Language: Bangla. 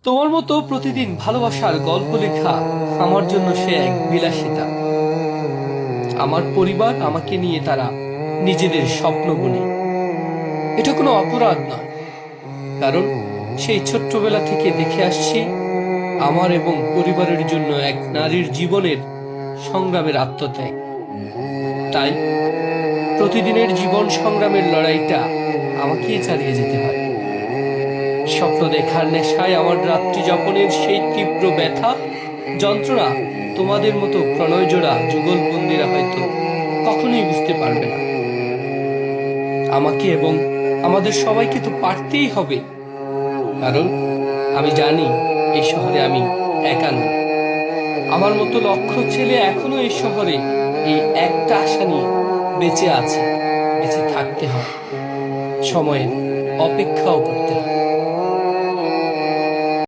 তোমার মতো প্রতিদিন ভালোবাসার গল্প লেখা আমার জন্য সে এক বিলাসিতা। আমার পরিবার আমাকে নিয়ে তারা নিজেদের স্বপ্ন বুনে। এটা কোনো অপরাধ নয়, কারণ সেই ছোট্টবেলা থেকে দেখে আসছি আমার এবং পরিবারের জন্য এক নারীর জীবনের সংগ্রামের আত্মত্যাগ। তাই প্রতিদিনের জীবন সংগ্রামের লড়াইটা আমাকেই চালিয়ে যেতে হয়। স্বপ্ন দেখার নেশায় আমার রাত্রি যাপনের সেই তীব্র ব্যথা যন্ত্রণা তোমাদের মতো প্রণয় জোড়া যুগলবন্দিরা হয়তো কখনোই বুঝতে পারবে না। আমাকে এবং আমাদের সবাইকে তো পারতেই হবে, কারণ আমি জানি এই শহরে আমি একা নই। আমার মতো লক্ষ ছেলে এখনো এই শহরে এই একটা আশা নিয়ে বেঁচে আছে, বেঁচে থাকতে হয়, সময়ের অপেক্ষাও করতে